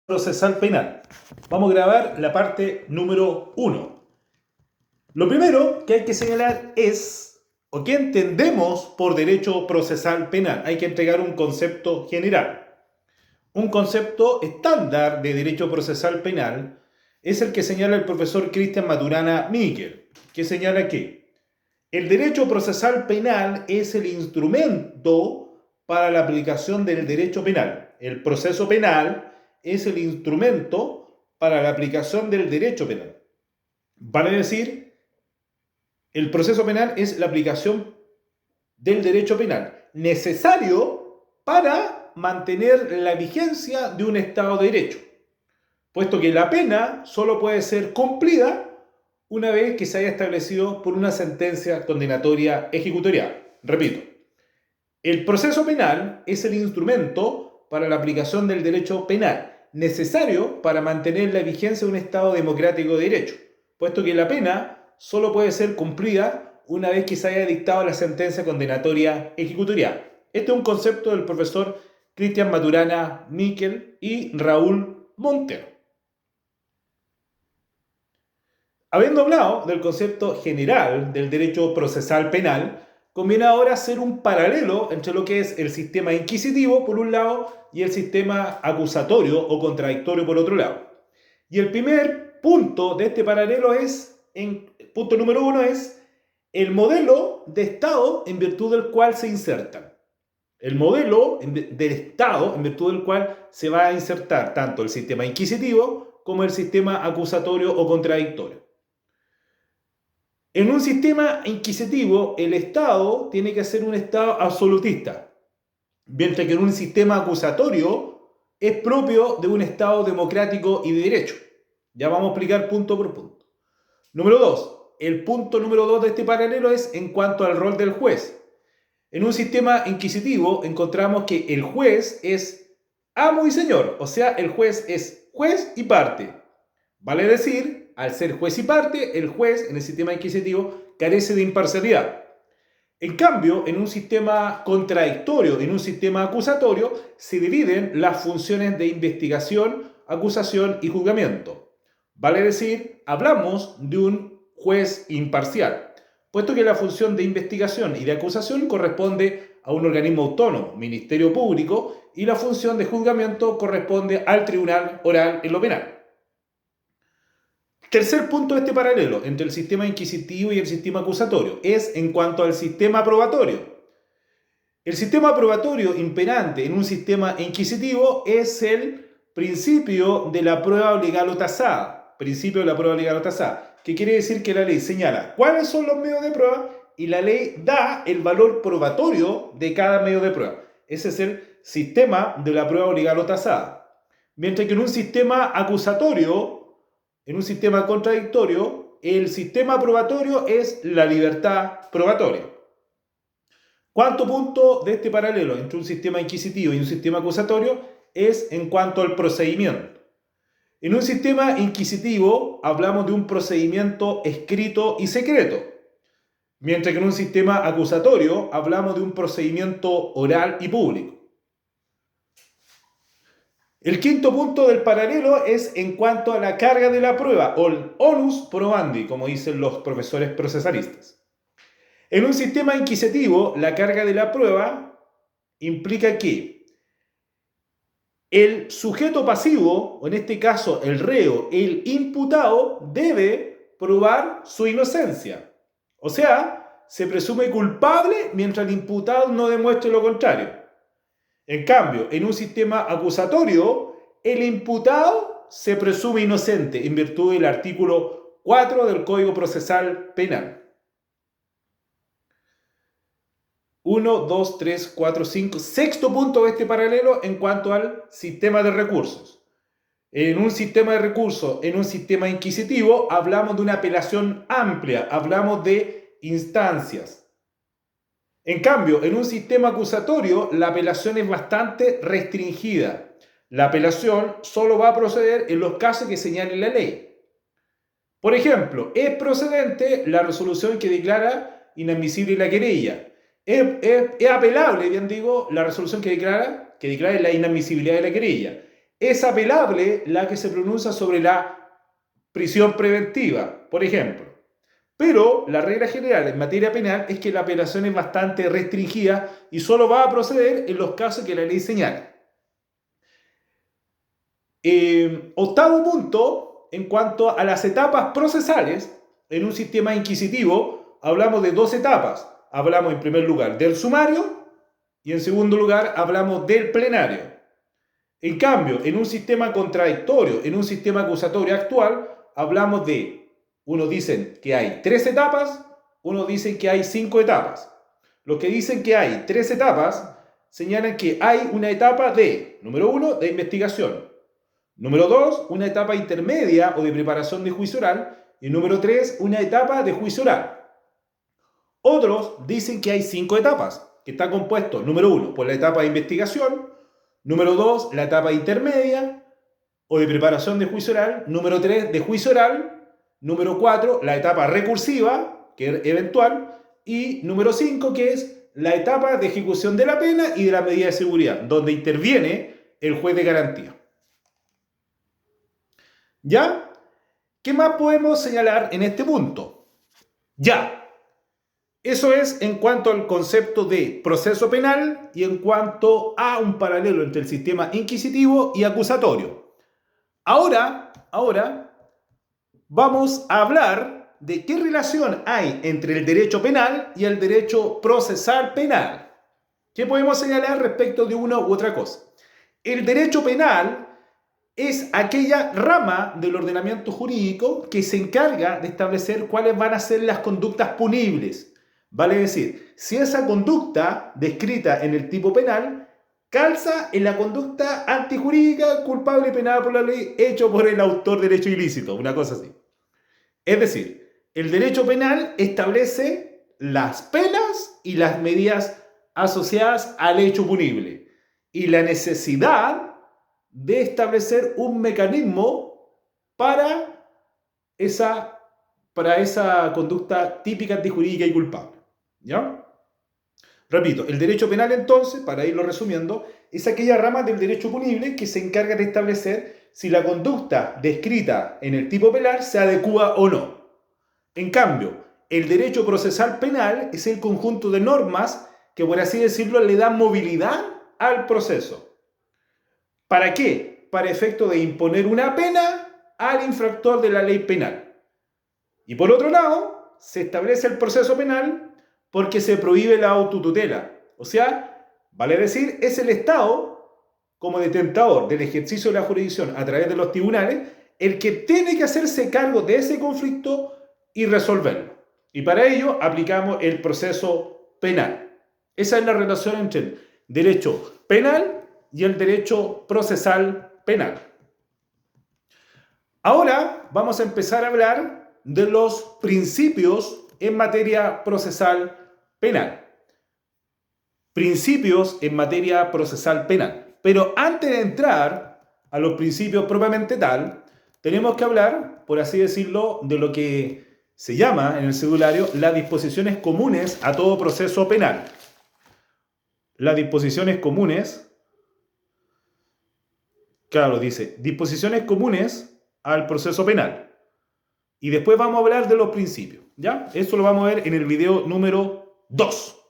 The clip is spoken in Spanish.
procesal penal. Vamos a grabar la parte número 1. Lo primero que hay que señalar es, o que entendemos por derecho procesal penal. Hay que entregar un concepto general. Un concepto estándar de derecho procesal penal es el que señala el profesor Cristian Maturana Miquel, que señala que el derecho procesal penal es el instrumento para la aplicación del derecho penal. El proceso penal es el instrumento para la aplicación del derecho penal. Vale decir, el proceso penal es la aplicación del derecho penal, necesario para mantener la vigencia de un Estado de Derecho, puesto que la pena solo puede ser cumplida una vez que se haya establecido por una sentencia condenatoria ejecutorial. Repito, el proceso penal es el instrumento para la aplicación del derecho penal, necesario para mantener la vigencia de un Estado democrático de derecho, puesto que la pena solo puede ser cumplida una vez que se haya dictado la sentencia condenatoria ejecutorial. Este es un concepto del profesor Cristian Maturana Miquel y Raúl Montero. Habiendo hablado del concepto general del derecho procesal penal, conviene ahora hacer un paralelo entre lo que es el sistema inquisitivo por un lado y el sistema acusatorio o contradictorio por otro lado. Y el primer punto de este paralelo es, punto número 1 es el modelo de Estado en virtud del cual se insertan. El modelo del Estado en virtud del cual se va a insertar tanto el sistema inquisitivo como el sistema acusatorio o contradictorio. En un sistema inquisitivo, el Estado tiene que ser un Estado absolutista, mientras que en un sistema acusatorio es propio de un Estado democrático y de derecho. Ya vamos a explicar punto por punto. Número 2. El punto número 2 de este paralelo es en cuanto al rol del juez. En un sistema inquisitivo encontramos que el juez es amo y señor, o sea, el juez es juez y parte. Vale decir, al ser juez y parte, el juez en el sistema inquisitivo carece de imparcialidad. En cambio, en un sistema contradictorio, en un sistema acusatorio, se dividen las funciones de investigación, acusación y juzgamiento. Vale decir, hablamos de un juez imparcial, puesto que la función de investigación y de acusación corresponde a un organismo autónomo, Ministerio Público, y la función de juzgamiento corresponde al tribunal oral en lo penal. Tercer punto de este paralelo entre el sistema inquisitivo y el sistema acusatorio es en cuanto al sistema probatorio. El sistema probatorio imperante en un sistema inquisitivo es el principio de la prueba legal o tasada. Principio de la prueba legal o tasada, que quiere decir que la ley señala cuáles son los medios de prueba y la ley da el valor probatorio de cada medio de prueba. Ese es el sistema de la prueba legal o tasada. Mientras que en un sistema acusatorio, en un sistema contradictorio, el sistema probatorio es la libertad probatoria. Cuarto punto de este paralelo entre un sistema inquisitivo y un sistema acusatorio es en cuanto al procedimiento. En un sistema inquisitivo hablamos de un procedimiento escrito y secreto, mientras que en un sistema acusatorio hablamos de un procedimiento oral y público. El quinto punto del paralelo es en cuanto a la carga de la prueba, o el onus probandi, como dicen los profesores procesalistas. En un sistema inquisitivo, la carga de la prueba implica que el sujeto pasivo, o en este caso el reo, el imputado, debe probar su inocencia. O sea, se presume culpable mientras el imputado no demuestre lo contrario. En cambio, en un sistema acusatorio, el imputado se presume inocente en virtud del artículo 4 del Código Procesal Penal. 1, 2, 3, 4, 5. Sexto punto de este paralelo en cuanto al sistema de recursos. En un sistema de recursos, en un sistema inquisitivo, hablamos de una apelación amplia, hablamos de instancias. En cambio, en un sistema acusatorio, la apelación es bastante restringida. La apelación solo va a proceder en los casos que señale la ley. Por ejemplo, es procedente la resolución que declara inadmisible la querella. Es apelable, bien digo, la resolución que declara la inadmisibilidad de la querella. Es apelable la que se pronuncia sobre la prisión preventiva, por ejemplo. Pero la regla general en materia penal es que la apelación es bastante restringida y solo va a proceder en los casos que la ley señala. Octavo punto, en cuanto a las etapas procesales, en un sistema inquisitivo hablamos de dos etapas. Hablamos en primer lugar del sumario y en segundo lugar hablamos del plenario. En cambio, en un sistema contradictorio, en un sistema acusatorio actual, hablamos de, unos dicen que hay 3 etapas, unos dicen que hay 5 etapas. Los que dicen que hay 3 etapas señalan que hay una etapa de, número 1, de investigación. Número 2, una etapa intermedia o de preparación de juicio oral. Y número 3, una etapa de juicio oral. Otros dicen que hay 5 etapas, que está compuesto, número 1, por la etapa de investigación. Número 2, la etapa intermedia o de preparación de juicio oral. Número 3, de juicio oral. Número 4, la etapa recursiva, que es eventual. Y número 5, que es la etapa de ejecución de la pena y de la medida de seguridad, donde interviene el juez de garantía. ¿Ya? ¿Qué más podemos señalar en este punto? Ya. Eso es en cuanto al concepto de proceso penal y en cuanto a un paralelo entre el sistema inquisitivo y acusatorio. Ahora vamos a hablar de qué relación hay entre el derecho penal y el derecho procesal penal. ¿Qué podemos señalar respecto de una u otra cosa? El derecho penal es aquella rama del ordenamiento jurídico que se encarga de establecer cuáles van a ser las conductas punibles. Vale decir, si esa conducta descrita en el tipo penal calza en la conducta antijurídica culpable y penada por la ley hecho por el autor del hecho ilícito, una cosa así. Es decir, el derecho penal establece las penas y las medidas asociadas al hecho punible y la necesidad de establecer un mecanismo para esa conducta típica antijurídica y culpable. ¿Ya? Repito, el derecho penal entonces, para irlo resumiendo, es aquella rama del derecho punible que se encarga de establecer si la conducta descrita en el tipo penal se adecúa o no. En cambio, el derecho procesal penal es el conjunto de normas que, por así decirlo, le dan movilidad al proceso. ¿Para qué? Para efecto de imponer una pena al infractor de la ley penal. Y por otro lado, se establece el proceso penal porque se prohíbe la autotutela. O sea, vale decir, es el Estado, como detentador del ejercicio de la jurisdicción a través de los tribunales, el que tiene que hacerse cargo de ese conflicto y resolverlo. Y para ello aplicamos el proceso penal. Esa es la relación entre el derecho penal y el derecho procesal penal. Ahora vamos a empezar a hablar de los principios en materia procesal penal. Principios en materia procesal penal. Pero antes de entrar a los principios propiamente tal, tenemos que hablar, por así decirlo, de lo que se llama en el cedulario las disposiciones comunes a todo proceso penal. Las disposiciones comunes, claro, dice, disposiciones comunes al proceso penal. Y después vamos a hablar de los principios, ¿ya? Eso lo vamos a ver en el video número 2.